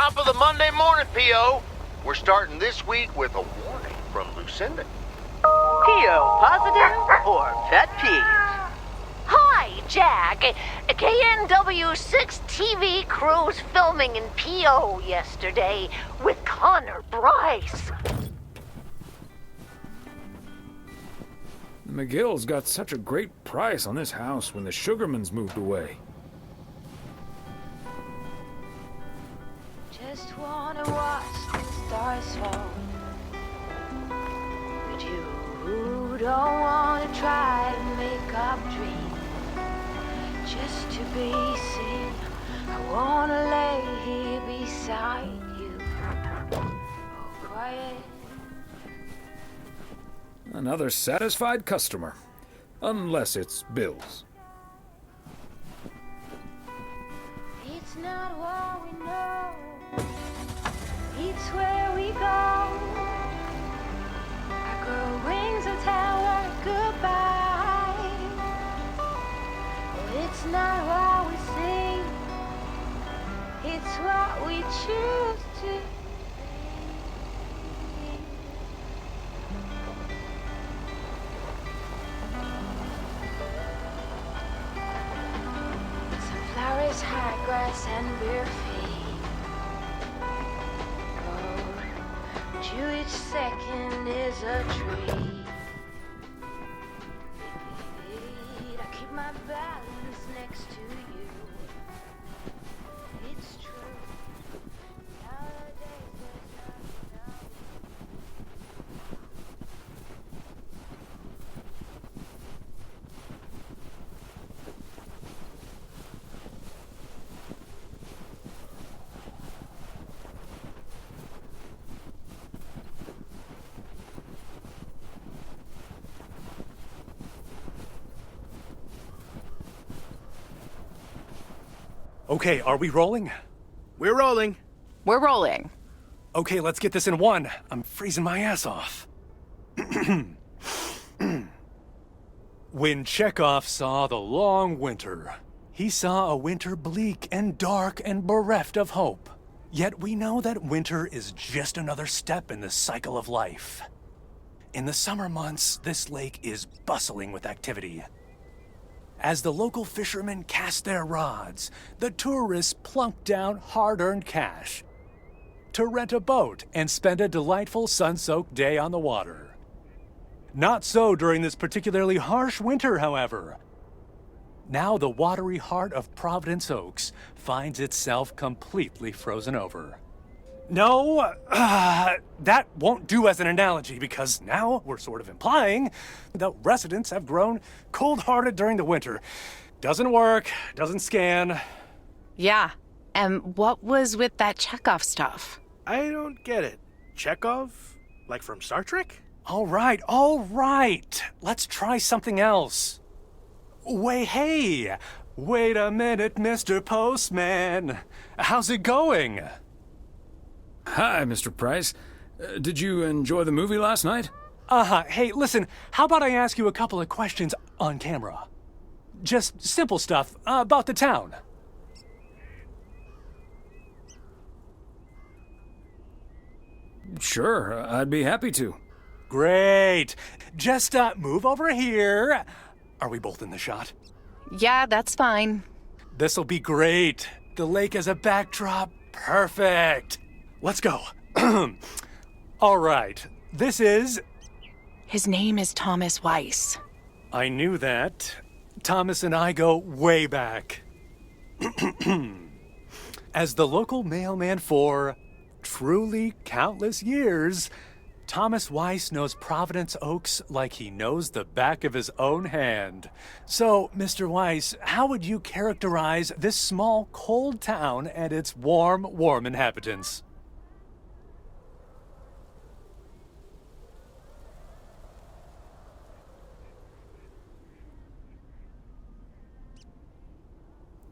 Top of the Monday morning, P.O. We're starting this week with a warning from Lucinda. PO positive or pet peeve? Hi, Jack. KNW6 TV crew's filming in PO yesterday with Connor Bryce. The McGills got such a great price on this house when the Sugarmans moved away. Just wanna watch the stars fall. But you don't wanna try to make up dreams. Just to be seen, I wanna lay here beside you. Oh, quiet. Another satisfied customer. Unless it's Bill's. It's not what we know, it's where we go. I grow wings and tell her goodbye. Oh, it's not what we see, it's what we choose to. Sunflowers, high grass, and bare feet. Oh, to each second is a treat. I keep my balance next to you. It's true. Nowadays there's nothing else. Okay, are we rolling? We're rolling. We're rolling. Okay, let's get this in one. I'm freezing my ass off. When Chekhov saw the long winter, he saw a winter bleak and dark and bereft of hope. Yet we know that winter is just another step in the cycle of life. In the summer months, this lake is bustling with activity. As the local fishermen cast their rods, the tourists plunk down hard-earned cash to rent a boat and spend a delightful sun-soaked day on the water. Not so during this particularly harsh winter, however. Now the watery heart of Providence Oaks finds itself completely frozen over. No, that won't do as an analogy because now we're sort of implying the residents have grown cold-hearted during the winter. Doesn't work, doesn't scan. Yeah. And what was with that Chekhov stuff? I don't get it. Chekhov? Like from Star Trek? All right. Let's try something else. Hey, wait a minute, Mr. Postman. How's it going? Hi, Mr. Price. Did you enjoy the movie last night? Hey, listen, how about I ask you a couple of questions on camera? Just simple stuff about the town. Sure, I'd be happy to. Great. Just move over here. Are we both in the shot? Yeah, that's fine. This'll be great. The lake as a backdrop. Perfect. Let's go. All right. This is... His name is Thomas Weiss. I knew that. Thomas and I go way back. As the local mailman for truly countless years, Thomas Weiss knows Providence Oaks like he knows the back of his own hand. So, Mr. Weiss, how would you characterize this small, cold town and its warm inhabitants?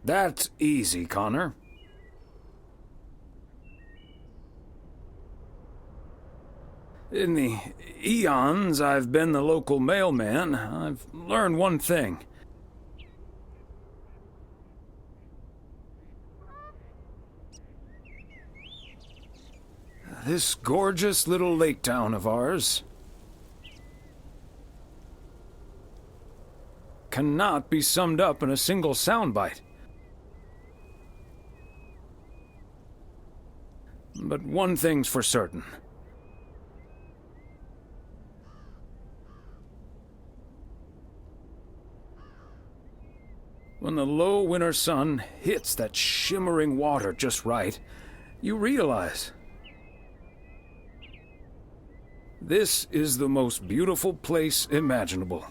That's easy, Connor. In the eons I've been the local mailman, I've learned one thing. this gorgeous little lake town of ours cannot be summed up in a single soundbite. But one thing's for certain. When the low winter sun hits that shimmering water just right, you realize this is the most beautiful place imaginable.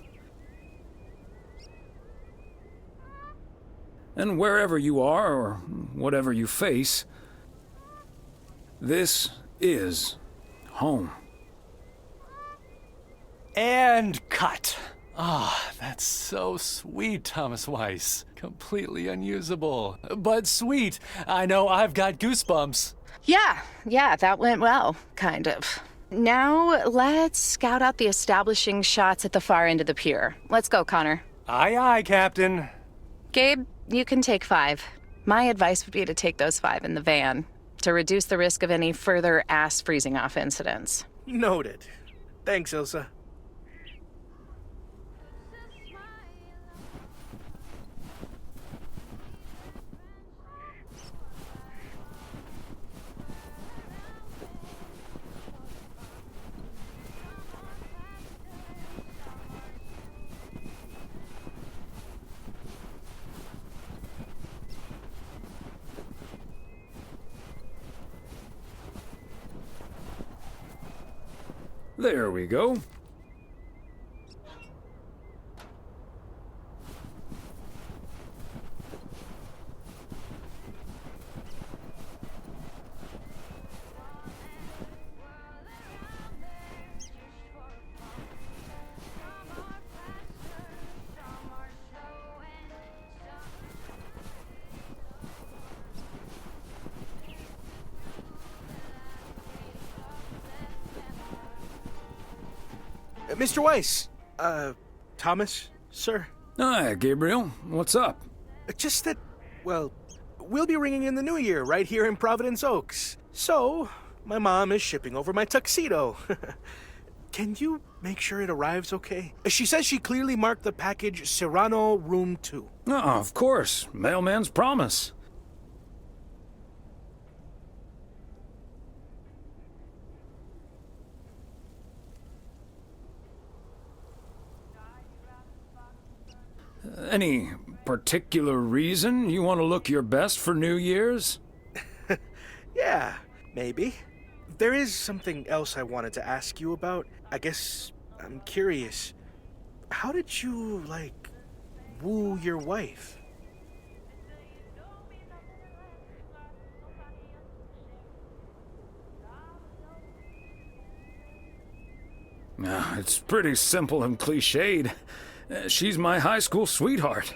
And wherever you are, or whatever you face, this is home. And cut. Ah, that's so sweet, Thomas Weiss. Completely unusable, but sweet. I know I've got goosebumps. Yeah, that went well, kind of. Now, let's scout out the establishing shots at the far end of the pier. Let's go, Connor. Aye, aye, Captain. Gabe, you can take 5. My advice would be to take those 5 in the van, to reduce the risk of any further ass freezing off incidents. Noted. Thanks, Ilsa. There we go. Mr. Weiss, Thomas, sir. Hi, Gabriel. What's up? Just that, well, we'll be ringing in the new year right here in Providence Oaks. So, my mom is shipping over my tuxedo. Can you make sure it arrives okay? She says she clearly marked the package Serrano Room 2. Oh, of course. Mailman's promise. Any particular reason you want to look your best for New Year's? Yeah, maybe. There is something else I wanted to ask you about. I guess I'm curious. How did you, woo your wife? It's pretty simple and cliched. She's my high school sweetheart.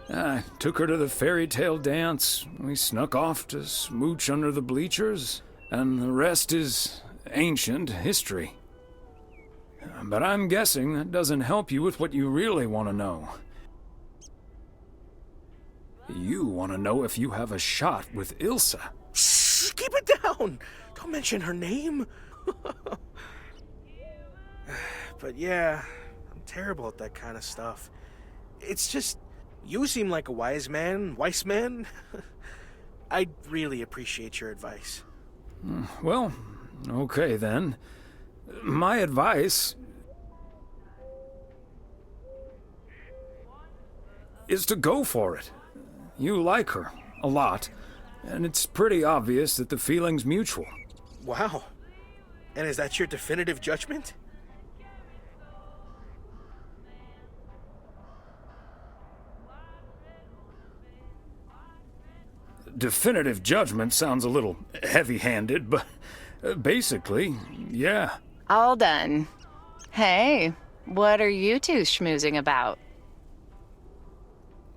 I took her to the fairy tale dance. We snuck off to smooch under the bleachers, and the rest is ancient history. But I'm guessing that doesn't help you with what you really want to know. You want to know if you have a shot with Ilsa. Shh, keep it down! Don't mention her name. But yeah, I'm terrible at that kind of stuff. It's just, you seem like a wise man. I'd really appreciate your advice. Well, okay then. My advice is to go for it. You like her a lot, and it's pretty obvious that the feeling's mutual. Wow. And is that your definitive judgment? Definitive judgment sounds a little heavy-handed, but basically, yeah. All done. Hey, what are you two schmoozing about?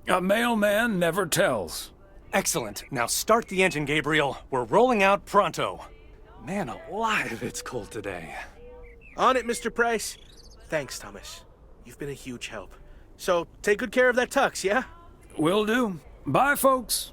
A mailman never tells. Excellent. Now start the engine, Gabriel. We're rolling out pronto. Man alive, it's cold today. On it, Mr. Price. Thanks, Thomas. You've been a huge help. So, take good care of that tux, yeah? Will do. Bye, folks.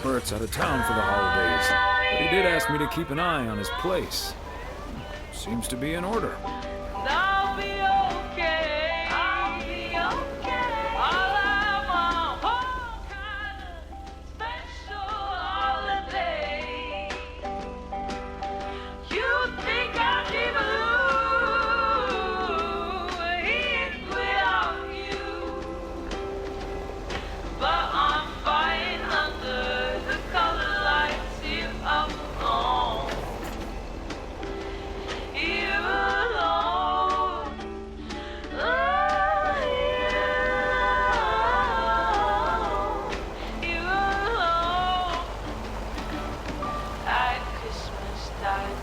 Bert's out of town for the holidays, but he did ask me to keep an eye on his place. Seems to be in order. I'll be okay. I'll be okay. I'll have my whole kind of special holiday. You think I'd be blue here without you, but I'm fine under the color lights here I'm alone. You alone. Oh, you alone. At Christmas time.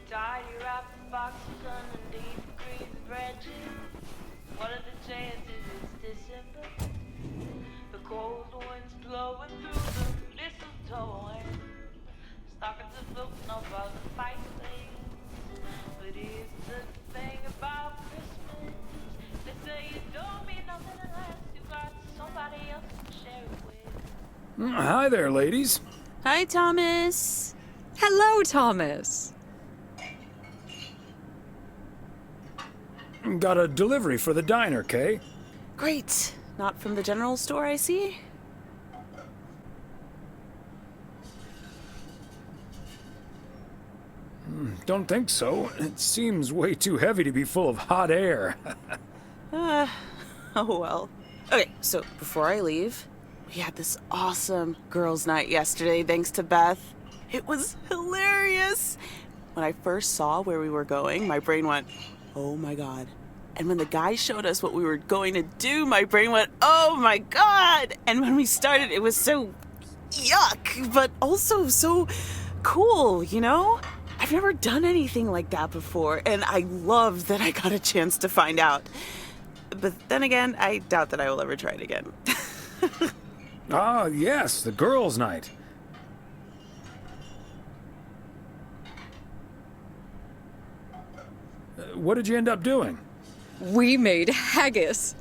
Tie your wrapping boxes underneath the green branches. What are the chances it's December? The cold winds blowing through the mistletoe and stockings are floating above the fireplace. But here's the thing about Christmas. They say you don't mean nothing unless you got somebody else to share it with. Hi there, ladies. Hi, Thomas. Hello, Thomas. Got a delivery for the diner, Kay. Great. Not from the general store, I see. Don't think so. It seems way too heavy to be full of hot air. Oh well. Okay, so before I leave, we had this awesome girls' night yesterday thanks to Beth. It was hilarious. When I first saw where we were going, my brain went, oh my god. And when the guy showed us what we were going to do, my brain went, oh my god. And when we started, it was so yuck, but also so cool, you know? I've never done anything like that before, and I loved that I got a chance to find out. But then again, I doubt that I will ever try it again. Ah, yes, the girls' night. What did you end up doing? We made haggis.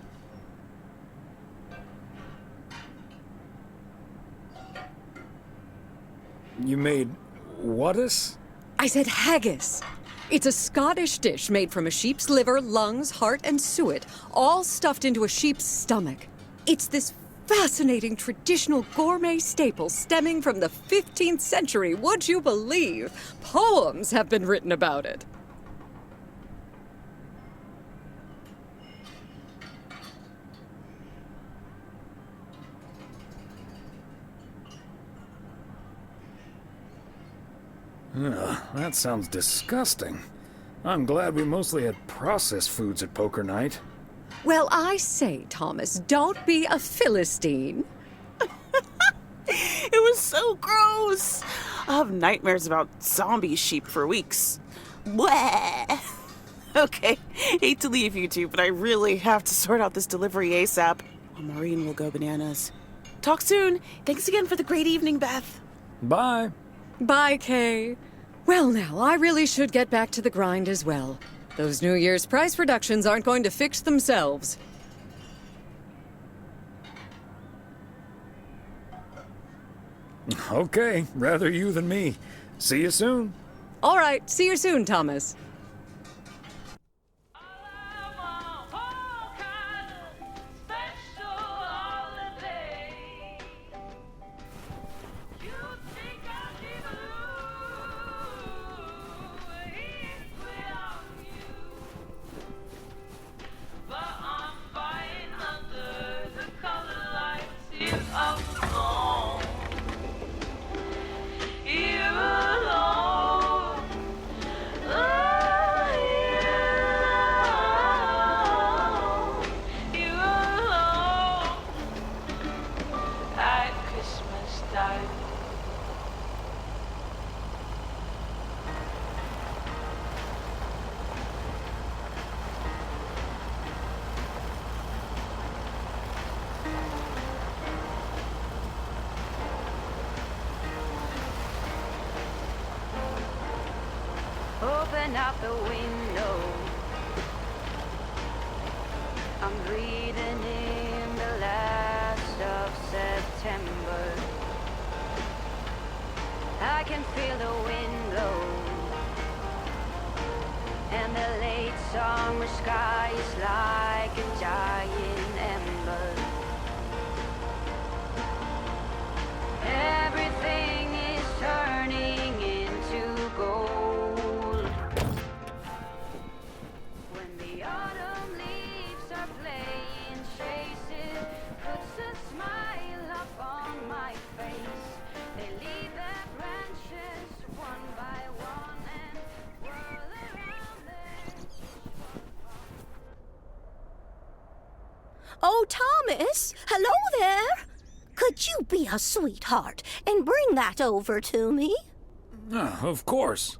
You made whatus? I said haggis. It's a Scottish dish made from a sheep's liver, lungs, heart, and suet, all stuffed into a sheep's stomach. It's this fascinating traditional gourmet staple stemming from the 15th century, would you believe? Poems have been written about it. That sounds disgusting. I'm glad we mostly had processed foods at poker night. Well, I say, Thomas, don't be a Philistine. It was so gross. I'll have nightmares about zombie sheep for weeks. Bleh. Okay, hate to leave you two, but I really have to sort out this delivery ASAP. Or Maureen will go bananas. Talk soon. Thanks again for the great evening, Beth. Bye. Bye, Kay. Well, now, I really should get back to the grind as well. Those New Year's price reductions aren't going to fix themselves. Okay, rather you than me. See you soon. All right, see you soon, Thomas. You alone. open up the window. I'm breathing in the last of September. I can feel the wind blow, and the late summer sky is like a giant ember. Everything is turning into gold. When the autumn leaves are playing chases, puts a smile up on my face. They leave their branches one by one and whirl around them. Oh, Thomas! Hello there! Could you be a sweetheart and bring that over to me? Of course.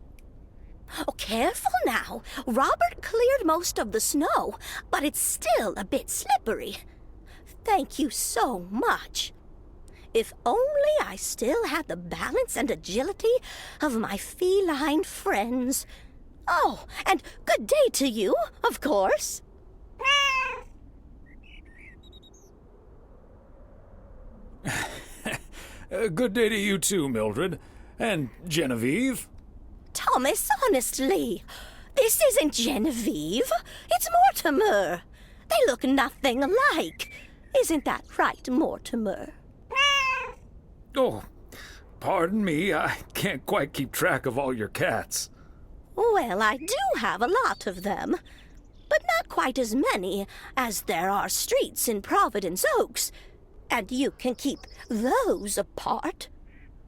Oh, careful now. Robert cleared most of the snow, but it's still a bit slippery. Thank you so much. If only I still had the balance and agility of my feline friends. Oh, and good day to you, of course. Good day to you too, Mildred. And Genevieve. Thomas, honestly, this isn't Genevieve. It's Mortimer. They look nothing alike. Isn't that right, Mortimer? Oh, pardon me, I can't quite keep track of all your cats. Well, I do have a lot of them, but not quite as many as there are streets in Providence Oaks, and you can keep those apart.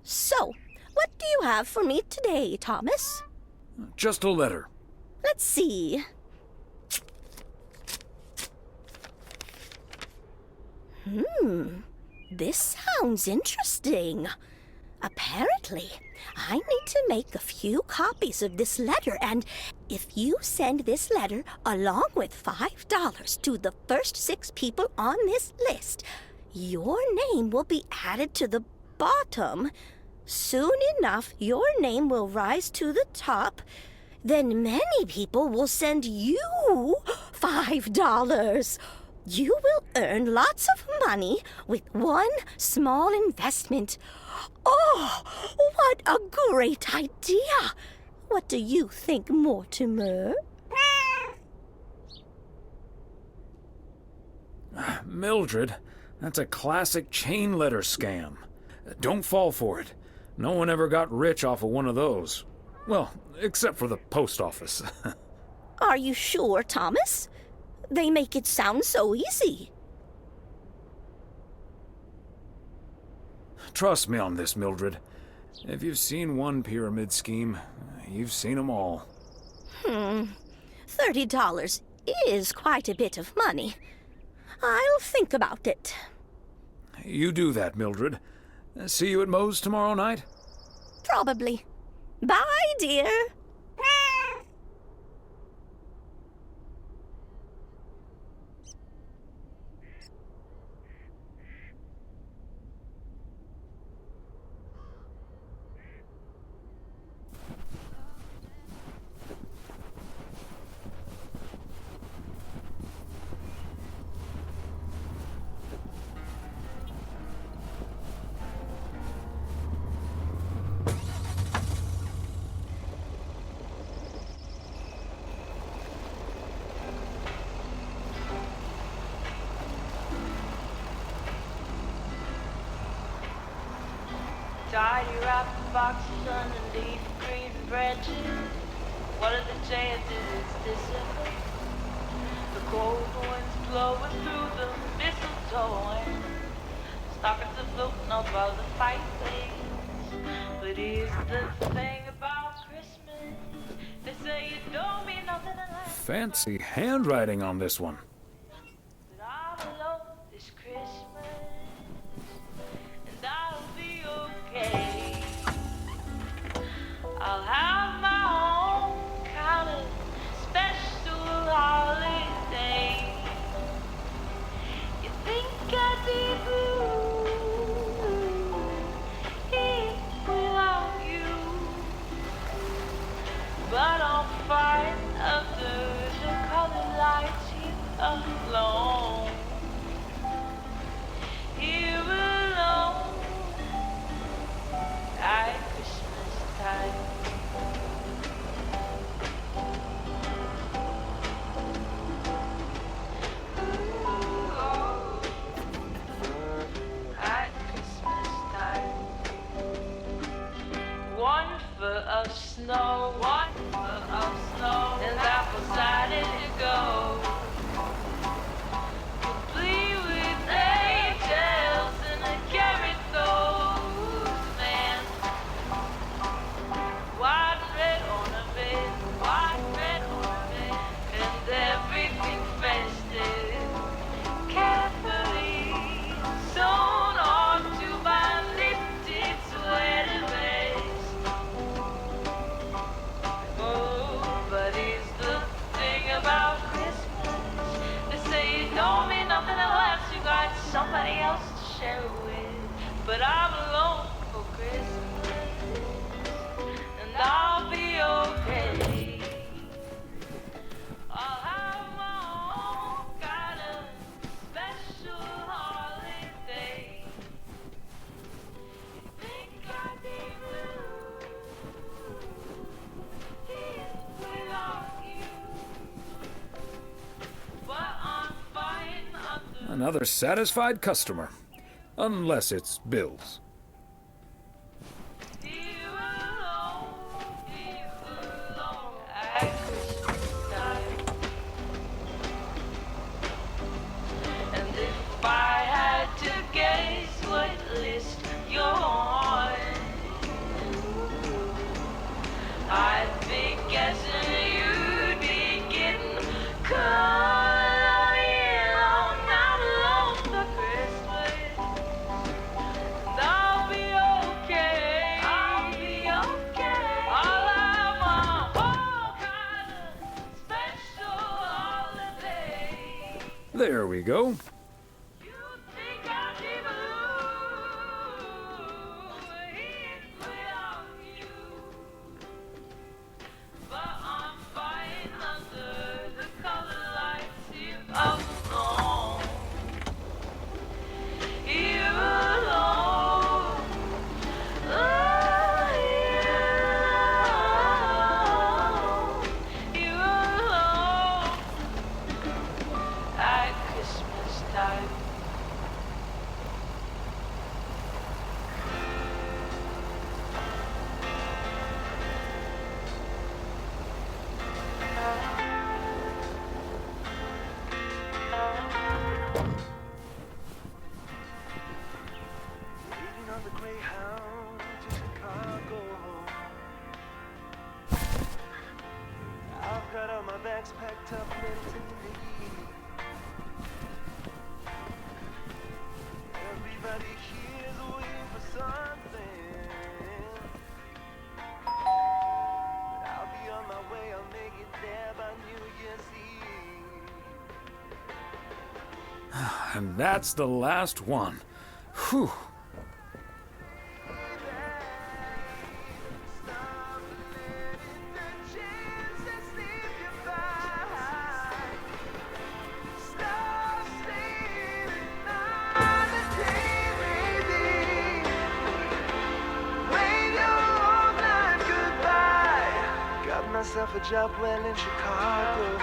So, what do you have for me today, Thomas? Just a letter. Let's see. This sounds interesting. Apparently, I need to make a few copies of this letter, and if you send this letter along with $5 to the first 6 people on this list, your name will be added to the bottom. Soon enough, your name will rise to the top. Then many people will send you $5. You will earn lots of money with one small investment. Oh, what a great idea! What do you think, Mortimer? Mildred, that's a classic chain letter scam. Don't fall for it. No one ever got rich off of one of those. Well, except for the post office. Are you sure, Thomas? They make it sound so easy. Trust me on this, Mildred. If you've seen one pyramid scheme, you've seen them all. $30 is quite a bit of money. I'll think about it. You do that, Mildred. See you at Moe's tomorrow night? Probably. Bye, dear. Tidy wrapped boxes underneath green branches. What are the chances it's December? The cold winds blowing through the mistletoe and stockings are floating above the fireplace. But here's the thing about Christmas. They say it don't mean nothing unless Fancy handwriting on this one. that I'm alone this Christmas. And I'll be okay. I'll have my own kind of special holiday. You think I'd be blue if without you? But I'm snow, one foot of snow, and apple decided to go. Complete with angels and a carrot goes man. White red ornament, white red ornament, and everything festive. Carefully sewn onto my lifted sweater vest. Oh, but here's the thing about Christmas. They say it don't mean nothing unless you got somebody else to share it with. But I'm alone for Christmas, and I'll be okay. I'll have my own kind of special holiday. Think I'd be blue without you, but I'm fine under. Another satisfied customer. Unless it's Bill's. Here alone at Christmas time. And if I had to guess what list you're on, I'd be guessing you'd be getting caught in on not alone for Christmas. And I'll be okay. I'll be okay. I'll have my whole kind of special holiday. There we go. You think I'd be blue without you, but I'm fine under the color lights here alone. Here alone. Oh, here alone at Christmas time. Waiting on the Greyhound to Chicago. I've got all my bags packed up, ready to leave. Everybody here's waiting for something. But I'll be on my way, I'll make it there by New Year's Eve. And that's the last one. Whew. Got myself a job well in Chicago.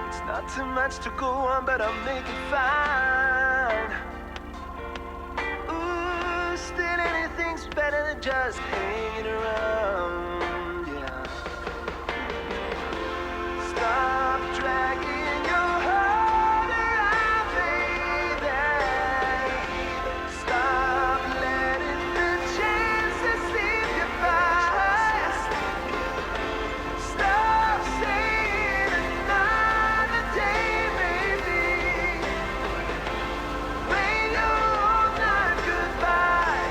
It's not too much to go on, but I'll make it fine. Ooh, still anything's better than just hanging around, yeah. Stop dragging your heart around, baby. Stop letting the chances slip you by. Stop saying another day, baby. Wait your whole night goodbye.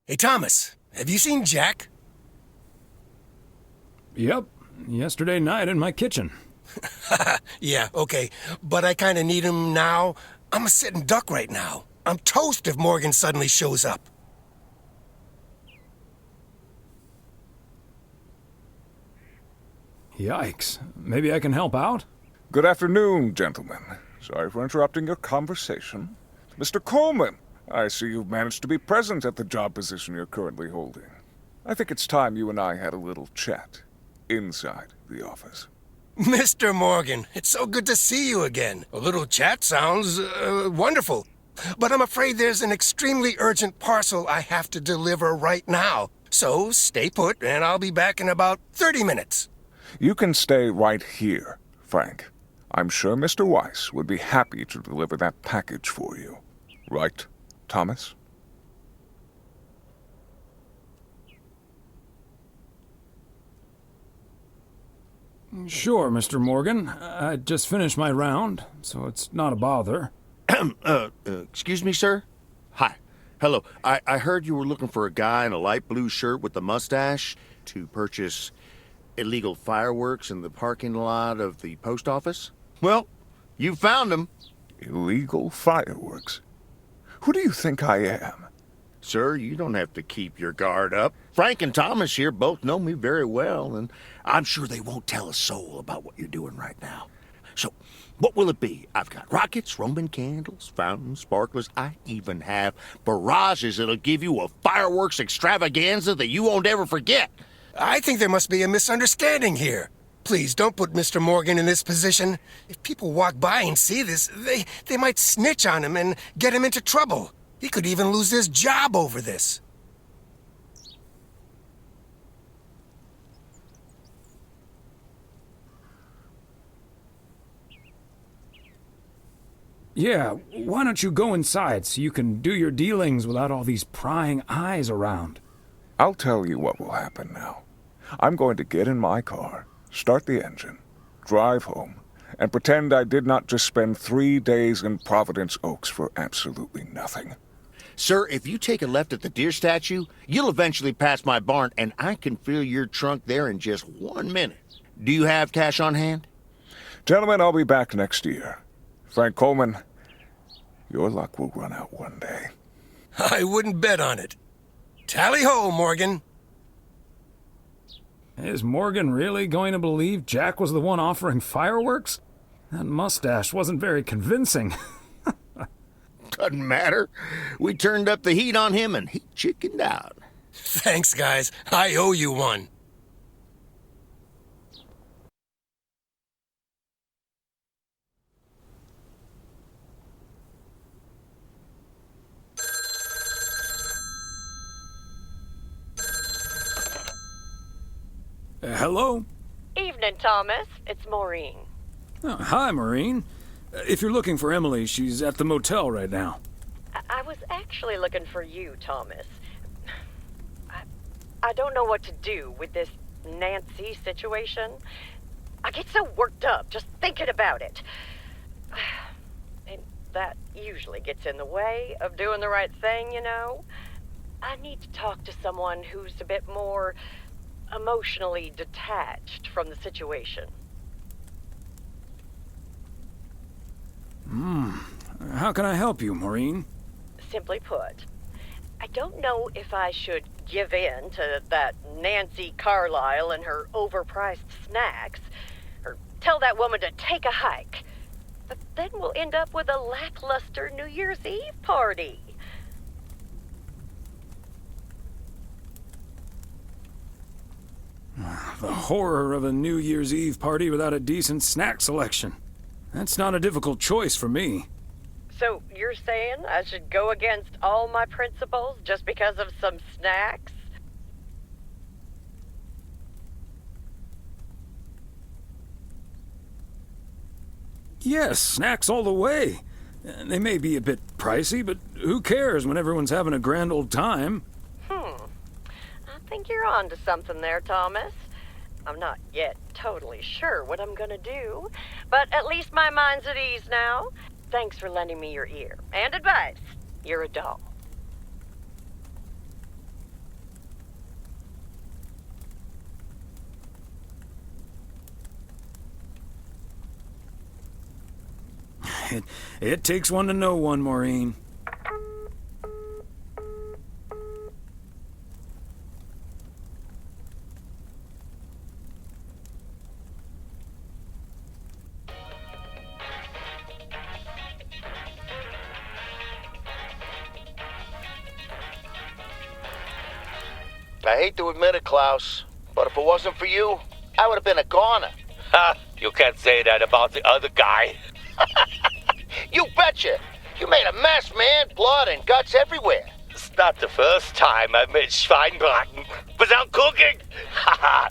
Hey, Thomas, have you seen Jack? Yep. Yesterday night in my kitchen. Yeah, okay. But I kind of need him now. I'm a sitting duck right now. I'm toast if Morgan suddenly shows up. Yikes. Maybe I can help out? Good afternoon, gentlemen. Sorry for interrupting your conversation. Mr. Coleman, I see you've managed to be present at the job position you're currently holding. I think it's time you and I had a little chat inside the office. Mr. Morgan, it's so good to see you again. A little chat sounds wonderful. But I'm afraid there's an extremely urgent parcel I have to deliver right now. So stay put, and I'll be back in about 30 minutes. You can stay right here, Frank. I'm sure Mr. Weiss would be happy to deliver that package for you. Right, Thomas? Sure, Mr. Morgan. I just finished my round, so it's not a bother. Excuse me, sir? Hi. Hello. I heard you were looking for a guy in a light blue shirt with a mustache to purchase illegal fireworks in the parking lot of the post office? Well, you found him. Illegal fireworks? Who do you think I am? Sir, you don't have to keep your guard up. Frank and Thomas here both know me very well, and I'm sure they won't tell a soul about what you're doing right now. So, what will it be? I've got rockets, Roman candles, fountains, sparklers. I even have barrages that'll give you a fireworks extravaganza that you won't ever forget. I think there must be a misunderstanding here. Please, don't put Mr. Morgan in this position. If people walk by and see this, they might snitch on him and get him into trouble. He could even lose his job over this. Yeah, why don't you go inside so you can do your dealings without all these prying eyes around? I'll tell you what will happen now. I'm going to get in my car, start the engine, drive home, and pretend I did not just spend 3 days in Providence Oaks for absolutely nothing. Sir, if you take a left at the deer statue, you'll eventually pass my barn, and I can fill your trunk there in just 1 minute. Do you have cash on hand? Gentlemen, I'll be back next year. Frank Coleman, your luck will run out one day. I wouldn't bet on it. Tally-ho, Morgan. Is Morgan really going to believe Jack was the one offering fireworks? That mustache wasn't very convincing. Doesn't matter. We turned up the heat on him and he chickened out. Thanks, guys. I owe you one. Hello? Evening, Thomas. It's Maureen. Oh, hi, Maureen. If you're looking for Emily, she's at the motel right now. I was actually looking for you, Thomas. I don't know what to do with this Nancy situation. I get so worked up just thinking about it. And that usually gets in the way of doing the right thing, you know? I need to talk to someone who's a bit more emotionally detached from the situation. How can I help you, Maureen? Simply put, I don't know if I should give in to that Nancy Carlisle and her overpriced snacks, or tell that woman to take a hike. But then we'll end up with a lackluster New Year's Eve party. The horror of a New Year's Eve party without a decent snack selection. That's not a difficult choice for me. So you're saying I should go against all my principles just because of some snacks? Yes, snacks all the way. They may be a bit pricey, but who cares when everyone's having a grand old time? I think you're on to something there, Thomas. I'm not yet totally sure what I'm gonna do, but at least my mind's at ease now. Thanks for lending me your ear and advice. You're a doll. It takes one to know one, Maureen. I hate to admit it, Klaus, but if it wasn't for you, I would have been a goner. Ha! You can't say that about the other guy. You betcha! You made a mess, man. Blood and guts everywhere. It's not the first time I made Schweinbraten without cooking. Haha!